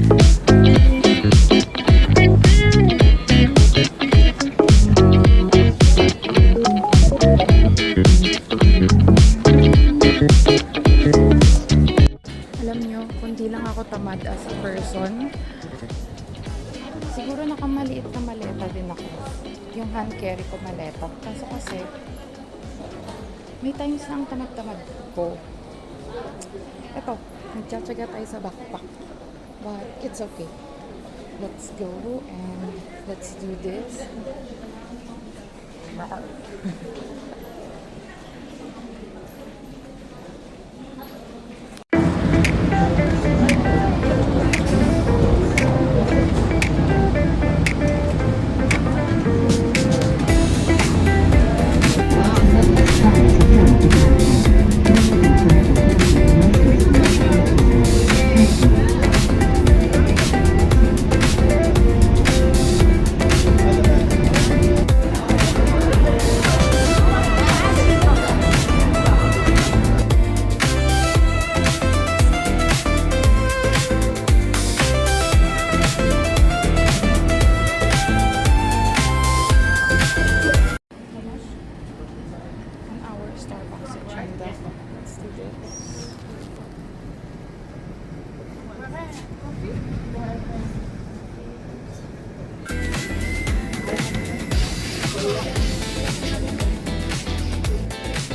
Alam nyo, kundi lang ako tamad as a person. Siguro nakamaliit na maleta din ako. Yung hand carry ko maleta. Kaso kasi, may times na ang tamad-tamad ko. Eto, nagtsatsaga tayo sa backpack. But it's okay. Let's go and let's do this.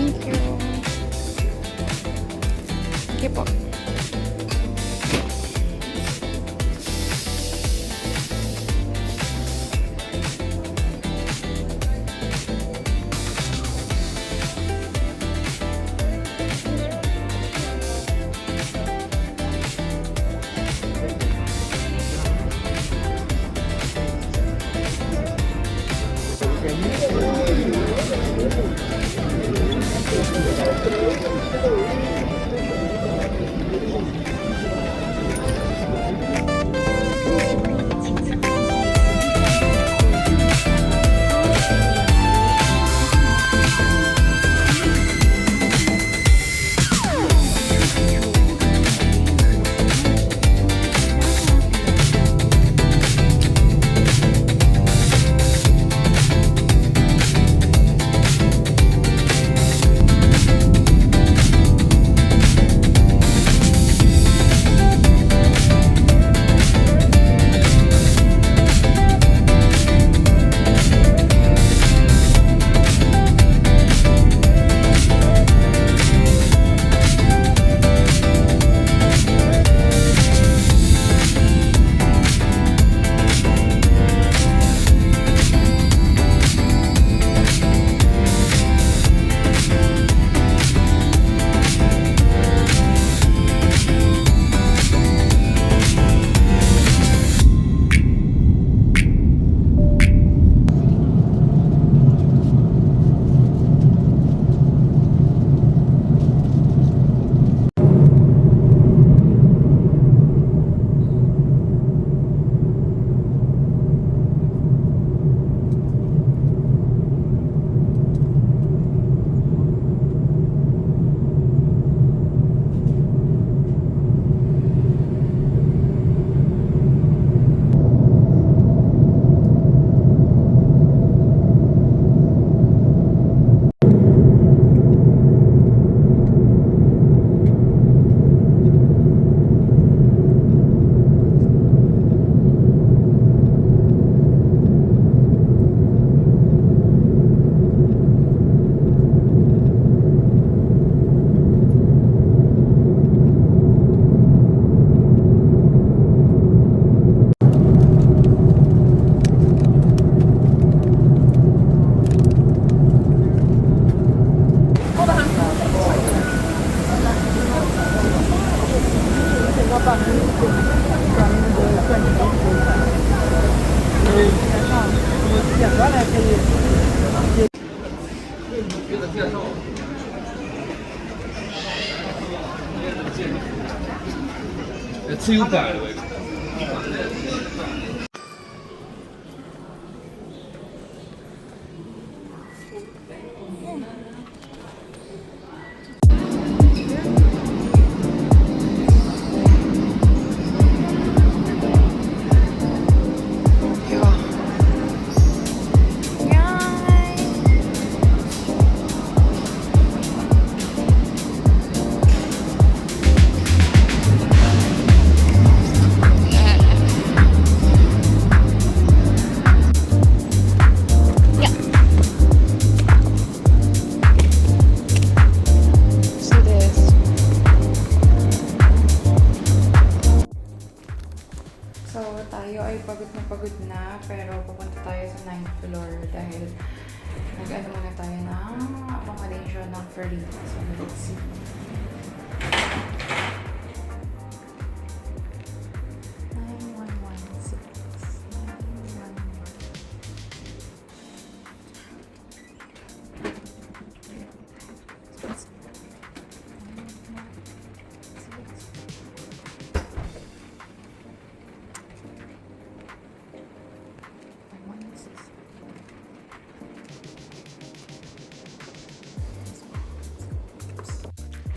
Thank you. Okay po. Too bad. pagod na, pero pupunta tayo sa 9th floor dahil nag-ano muna tayo ng accommodation ng free. So, let's see.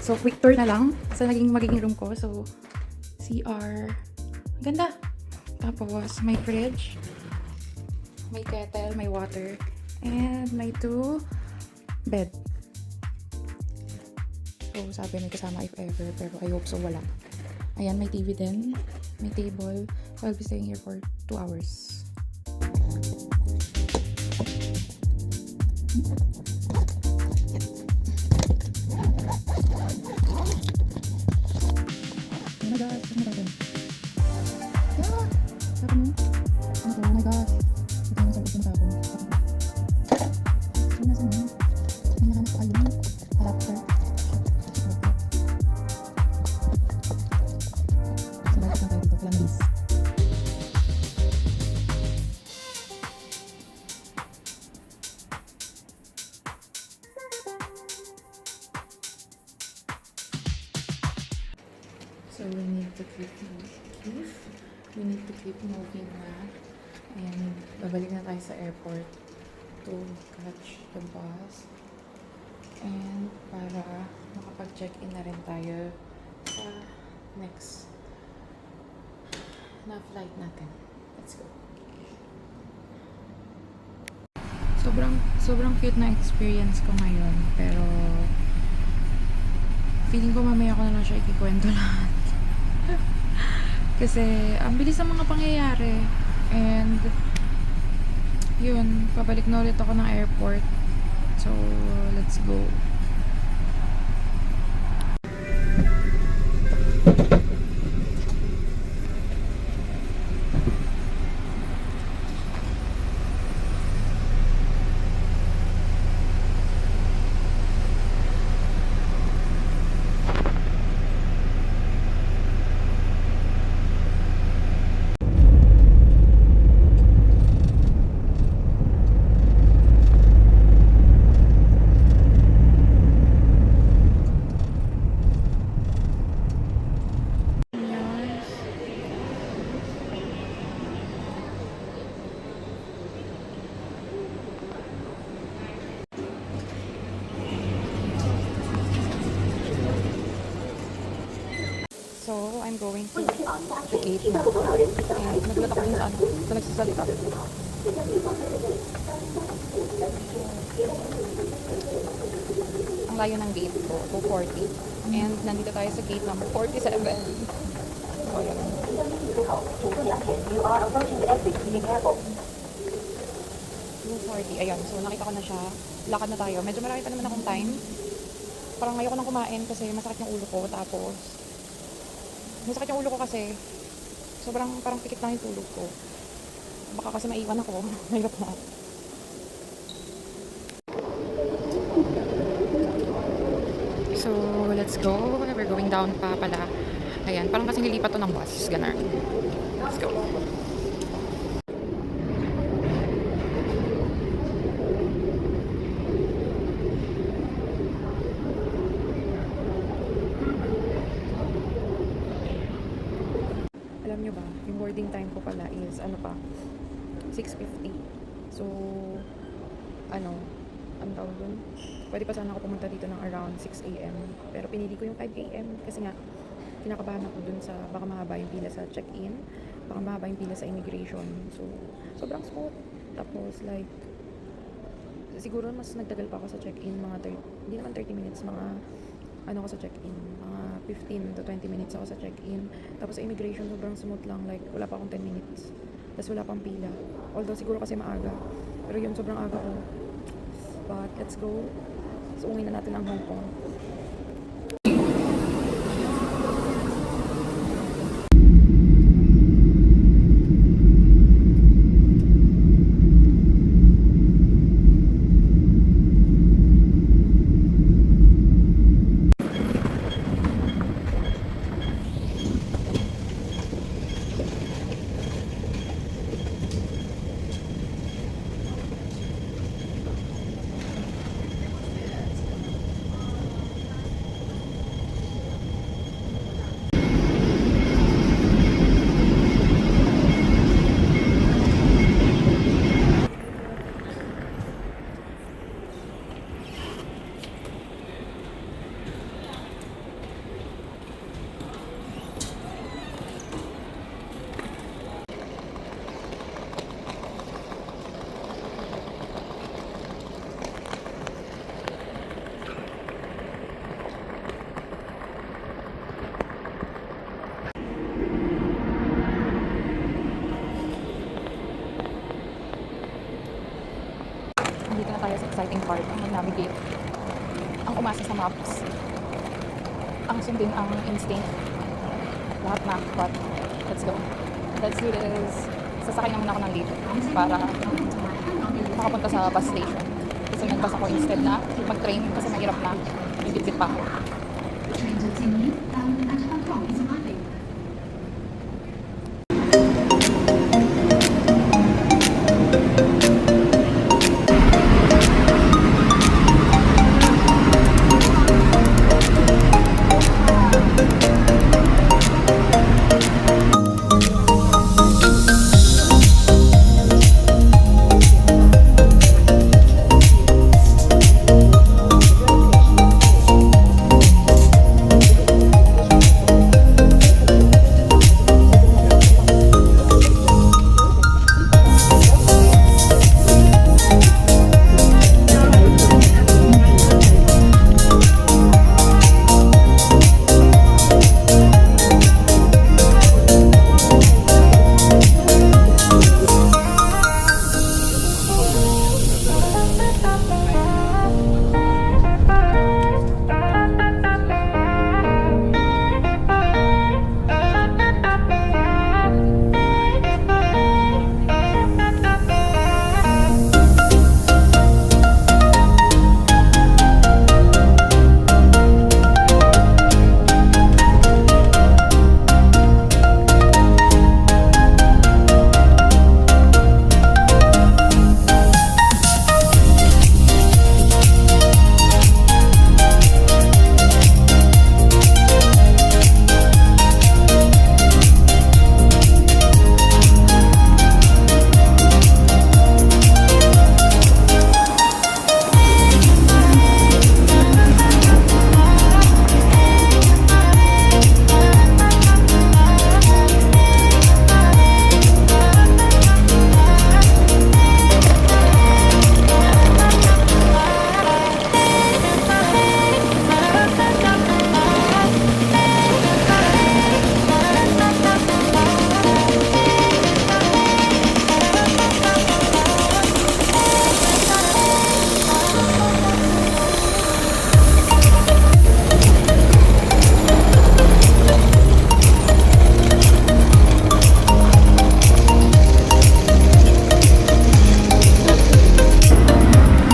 So, quick tour na lang sa magiging room ko. So, CR. Ganda. Tapos, may fridge. May kettle, may water. And may 2 bed. So, sabi may kasama if ever. Pero I hope so wala. Ayan, may TV din. May table. So, I'll be staying here for 2 hours. So we need to keep moving na. And babalik na tayo sa airport to catch the bus. And para makapag-check-in na rin tayo sa next na flight natin. Let's go. Sobrang cute na experience ko ngayon, pero feeling ko mamaya ko na lang siya ikikwento lahat. Kasi ang bilis ng mga pangyayari. And yun, pabalik na ulit ako ng airport. So, let's go. So, I'm going to the gate na. And nagulat ako dun sa nagsasalita. Ang layo ng gate ko, 240. And nandito tayo sa gate number 47. So, ayan. 240. Ayan. So, nakita ko na siya. Lakad na tayo. Medyo marami pa naman akong time. Parang ayoko nang kumain kasi masakit yung ulo ko. Tapos, masakit yung ulo ko kasi parang pikit lang yung tulog ko. Baka kasi maiwan ako. Mahirap na. So, let's go. We're going down pa pala. Ayan, parang kasi nilipat to ng bus. Ganun. Let's go. Alam nyo ba, yung boarding time ko pala is, 6:50. So, ang tawag dun? Pwede pa sana ako pumunta dito ng around 6 a.m. Pero pinili ko yung 5 a.m. kasi nga, kinakabahan ako dun sa baka mahaba yung pila sa check-in, baka mahaba yung pila sa immigration. So, sobrang smooth. Tapos, like, siguro mas nagtagal pa ako sa check-in, hindi naman 30 minutes, mga ako sa check-in, mga 15 to 20 minutes ako sa check-in. Tapos sa immigration, sobrang smooth lang, like, wala pa akong 10 minutes. Tapos wala pang pila. Although, siguro kasi maaga. Pero yun, sobrang aga ko. But, let's go. So, uwi na natin ang Hong Kong. exciting part ang mag-navigate, ang umasa sa maps, ang sundin ang instinct, lahat na. But let's go, let's do this. Sasakay naman ako ng dito para makapunta sa bus station, kasi nagbas ako instead na mag-train kasi mahirap na, may bitbit pa ako.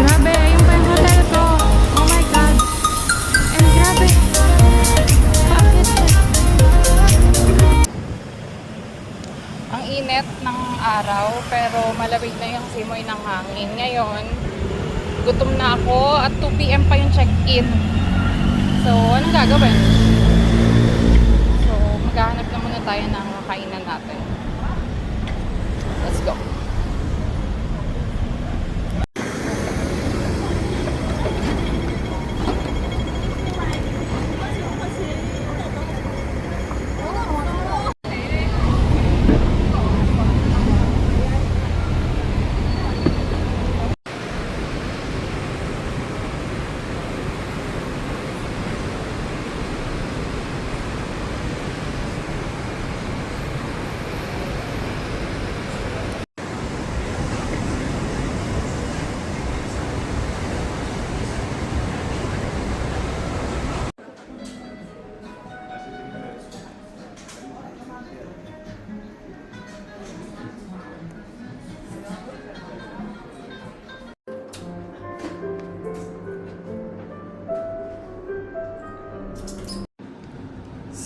Grabe, yung pa yung hotel ko. Oh my God. And grabe. Paakit siya. Ang init ng araw, pero malamig na yung simoy ng hangin. Ngayon, gutom na ako at 2 PM pa yung check-in. So, anong gagawin? So, maghahanap na muna tayo ng kainan natin. Let's go.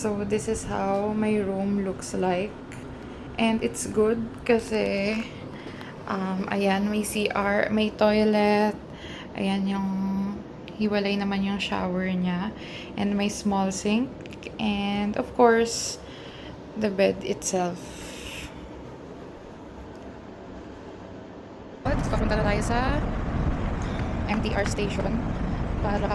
So, this is how my room looks like. And it's good kasi, ayan, may CR, may toilet. Ayan yung, hiwalay naman yung shower niya. And may small sink. And, of course, the bed itself. Papunta na tayo sa MTR station para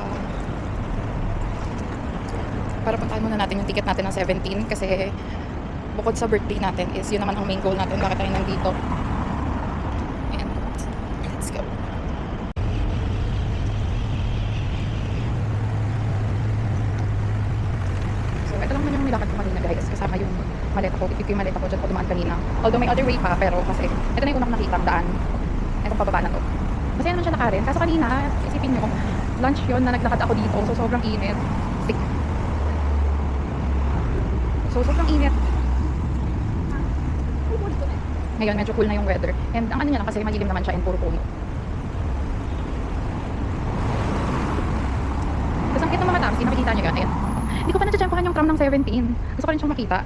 puntahan muna natin yung ticket natin ng 17 kasi bukod sa birthday natin is yun naman ang main goal natin bakit tayo nandito. And let's go. So ito lang naman yung nilakad ko kanina guys, kasama yung maleta ko, ipip yung maleta ko dyan ko dumaan kanina, although may other way pa, pero kasi ito na yung unang nakita ang daan, itong pababa na to. Masaya naman siya lakarin. Kaso kanina, isipin nyo, lunch yun na naglakad ako dito. So, sobrang init. So, sobrang init. Ngayon, medyo cool na yung weather. And ang ano niya lang kasi malilim naman siya and puro puno. Tapos ang cute ng mga taxi, nakikita niyo yun. Ayan. Hindi ko pa natsyempohan yung tram ng 17. Gusto ko rin siyang makita.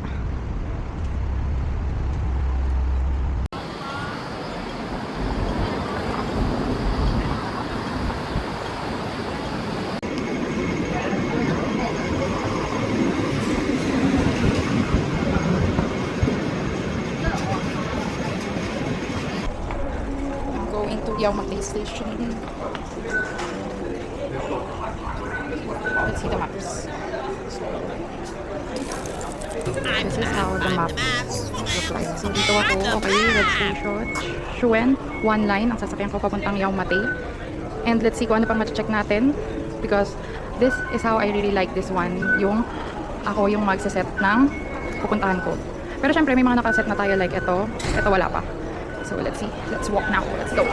Going to Yao Ma Tei Station. Let's see the maps. This is how the maps look like. So dito ako, okay, red station. Shuen, one line, ang sasakyan ko papuntang Yao Ma Tei. And let's see kung ano pang ma-check natin. Because this is how I really like this one. Yung ako yung magsaset ng pupuntahan ko. Pero syempre may mga nakaset na tayo like ito. Ito wala pa. So let's see. Let's walk now. Let's go.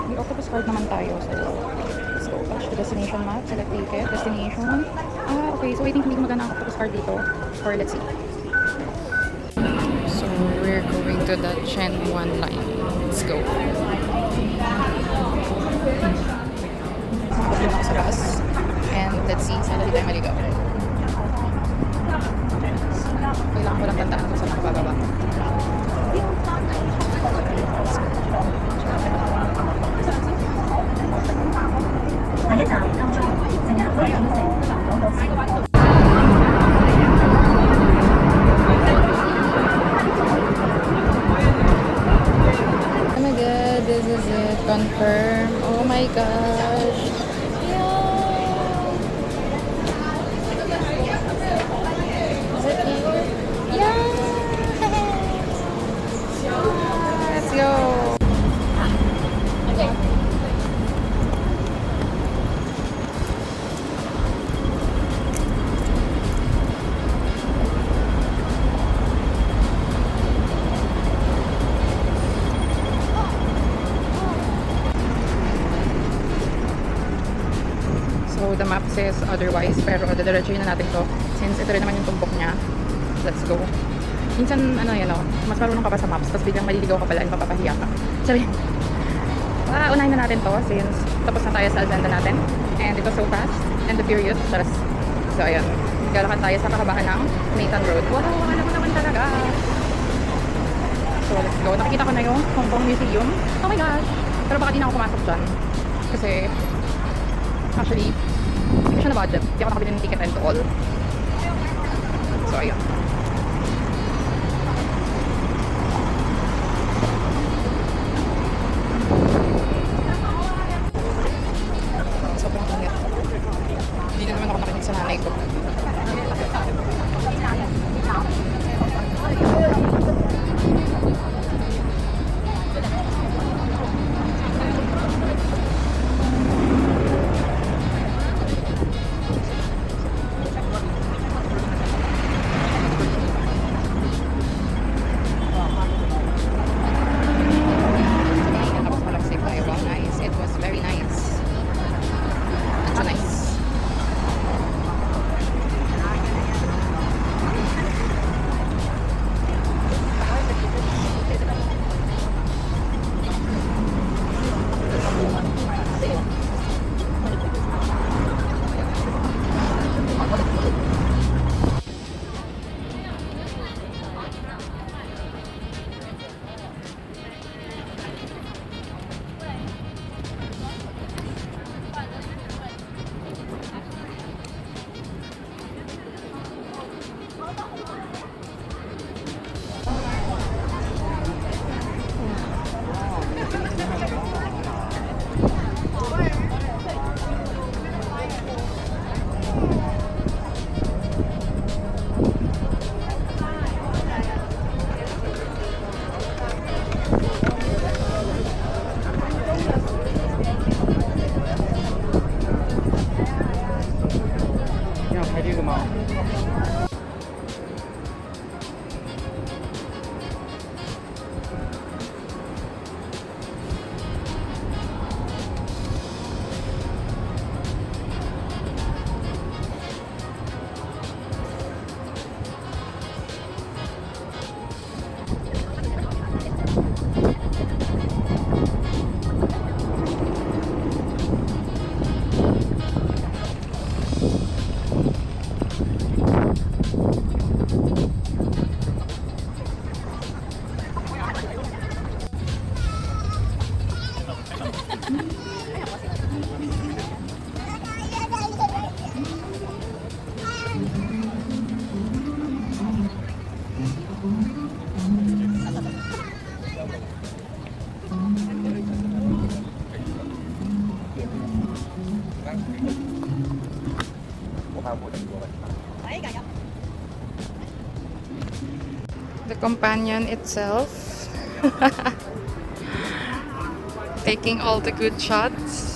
May octopus card naman tayo. So let's go. Touch the destination map. Select ticket. Destination. Okay. So I think hindi ko magana ang octopus card dito. Or let's see. So we're going to the Chen 1 line. Let's go. Pagpapalun ako sa bus. And let's see, sana di tayo maligaw. Kailangan ko lang tandaan kung saan ako bababa. Oh my god, this is it. Confirm. Oh my gosh. Is it here? Yeah! Let's go! Okay. So the map says otherwise, pero dadiretsuhin na natin to since ito rin naman yung tumbok niya. Let's go. Minsan ano yan, mas marunong ka pa sa maps tapos biglang maliligaw ka pala and mapapahiya ka. Sorry. Unahin na natin to since tapos na tayo sa agenda natin and it was so fast and the furious. So ayan, galakad tayo sa kahabahan ng Nathan Road. Wow, alam mo naman talaga. So let's go. Nakikita ko na yung Hong Kong Museum. Oh my gosh. Pero baka di na ako pumasok dyan kasi actually hindi ko siya na budget. Hindi ako nakabili ng ticket and all. So ayun. Sobrang ingat. Hindi na naman ako nakinig sa nanay ko. companion itself. Taking all the good shots.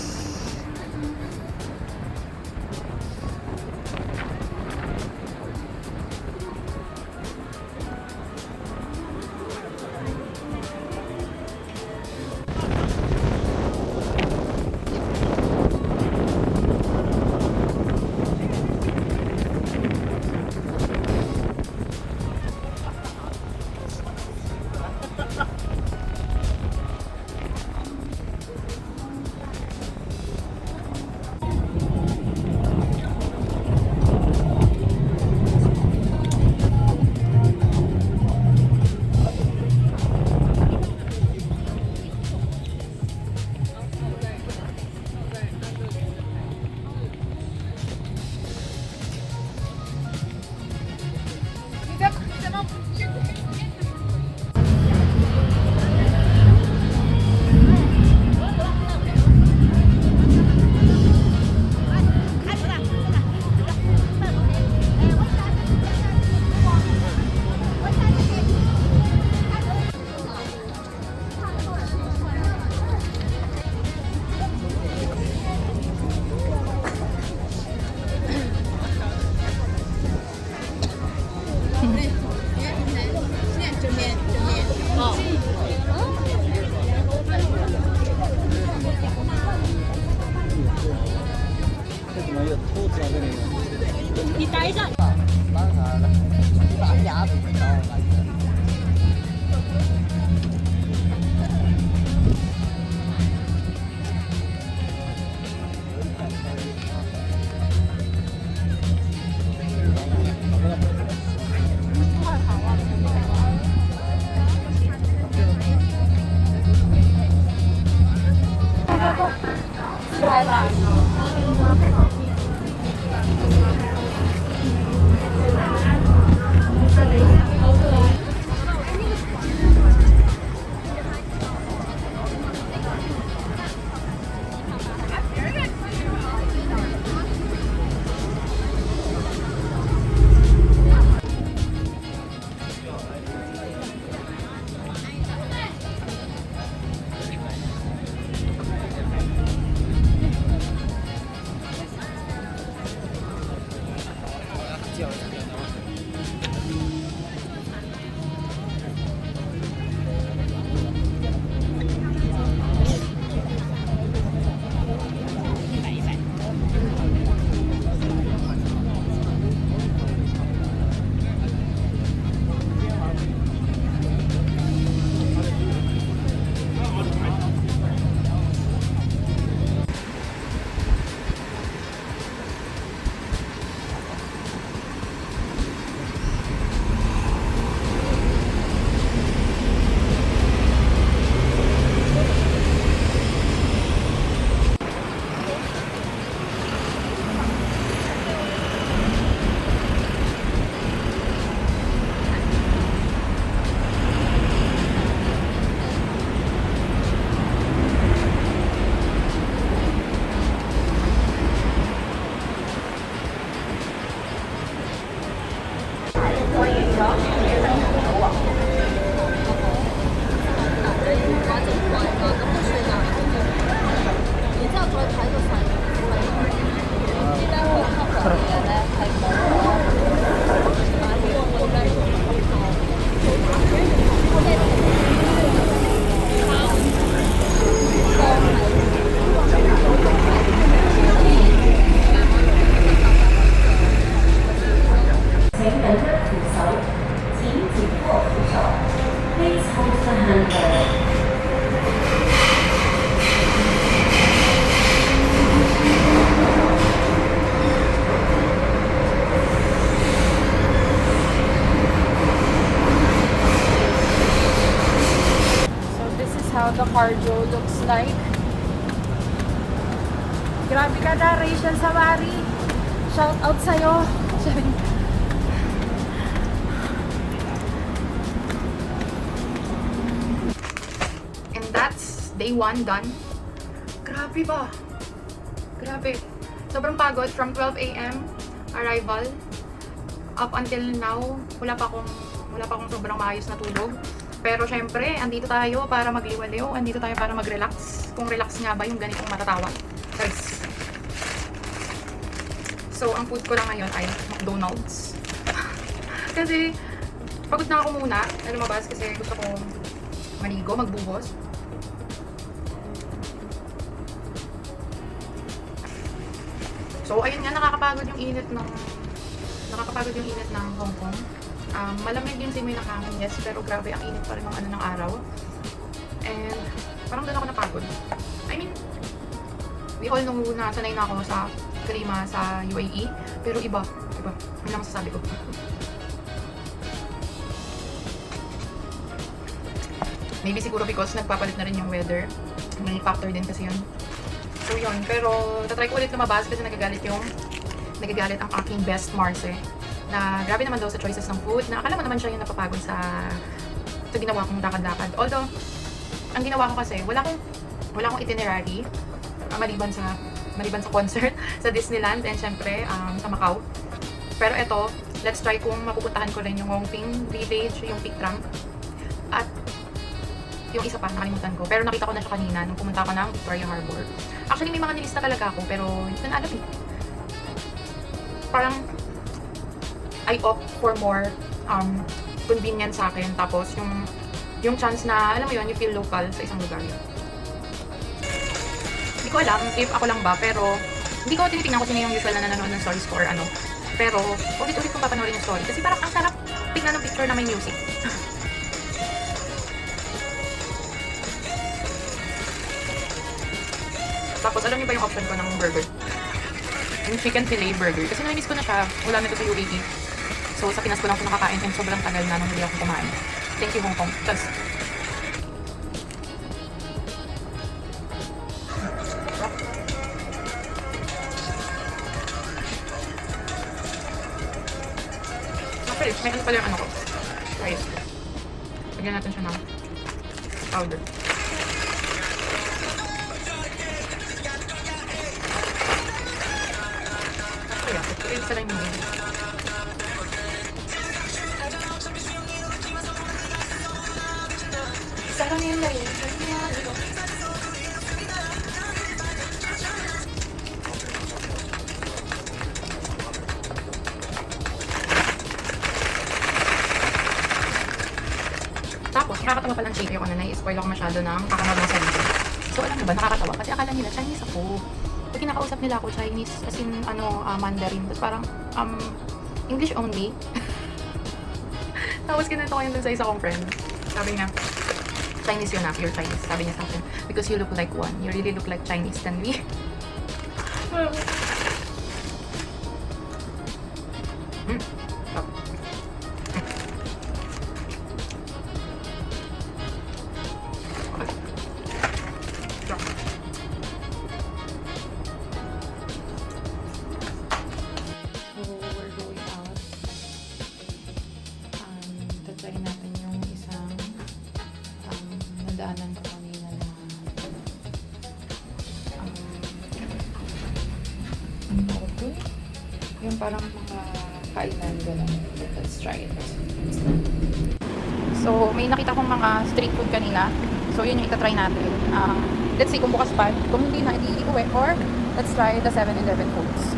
How the cardio looks like. Grabe ka na, Rachel Samari. Shout out sa'yo. And that's day 1 done. Grabe ba? Grabe. Sobrang pagod from 12 a.m. arrival. Up until now, wala pa akong Wala pa akong sobrang maayos na tulog. Pero syempre, andito tayo para magliwaliw. Andito tayo para mag-relax. Kung relax nga ba yung ganitong matatawag. Guys. So, ang food ko lang ngayon ay McDonald's. Kasi, pagod na ako muna na lumabas kasi gusto ko maligo, magbuhos. So, ayun nga, nakakapagod yung init ng Hong Kong. Malamig yung simoy ng hangin, yes, pero grabe ang init pa rin ng ng araw. And parang doon ako napagod. I mean, we all know na sanay na ako sa klima sa UAE, pero iba. Ano lang masasabi ko. Maybe siguro because nagpapalit na rin yung weather. May factor din kasi yun. So yun, pero tatry ko ulit lumabas kasi nagagalit ang aking best Marce na grabe naman daw sa choices ng food, na akala mo naman siya yung napapagod sa ginawa kong lakad-lakad. Although, ang ginawa ko kasi, wala akong itinerary maliban sa concert sa Disneyland and syempre sa Macau. Pero eto, let's try kung mapupuntahan ko rin yung Hongping Village, yung Peak Tram, at yung isa pa, nakalimutan ko. Pero nakita ko na siya kanina nung pumunta ako ng Victoria Harbor. Actually, may mga nilista talaga ako, pero hindi ko na alam eh. Parang, I opt for more convenience sa akin. Tapos, yung chance na, alam mo yun, you feel local sa isang lugar yun. Hindi ko alam if ako lang ba, pero hindi ko tinitingnan ko sino yung usual na nanonood ng stories ko or ano. Pero, ulit-ulit kong papanoorin yung story. Kasi parang ang sarap tingnan ng picture na may music. Tapos, alam niyo ba yung option ko ng burger? Yung chicken fillet burger. Kasi na-miss ko na siya. Wala na ito sa UAE. So, sa Pinas ko lang ito nakakain and sobrang tagal na nung hindi ako kumain. Thank you, Hong Kong. Just okay, may ano pala yung ano ko. Rice. Lagyan natin siya ng powder. Kaya, ito lang yung yun. Sarang yun na yun. Tapos, nakakatawa palang chiki ako na nai-spoil ako masyado ng kakanood ng sarili. So, alam mo ba, nakakatawa kasi akala nila Chinese ako. Pag kinakausap nila ako Chinese, as in, Mandarin. Tapos parang, English only. Tapos kinento ko yun dun sa isa kong friend. Sabi niya, Chinese yun na, pure Chinese. Sabi niya sa akin, because you look like one. You really look like Chinese than me. Tatry natin yung isang nadaanan ko kanina na yung parang mga kainan gano'n. Let's try it. So, may nakita kong mga street food kanina. So, yun yung itatry natin. Let's see kung bukas pa. Kung hindi na, hindi uwi. Or, let's try the 7-Eleven foods.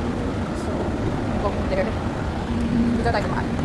So, go there. Dito tayo kumaan.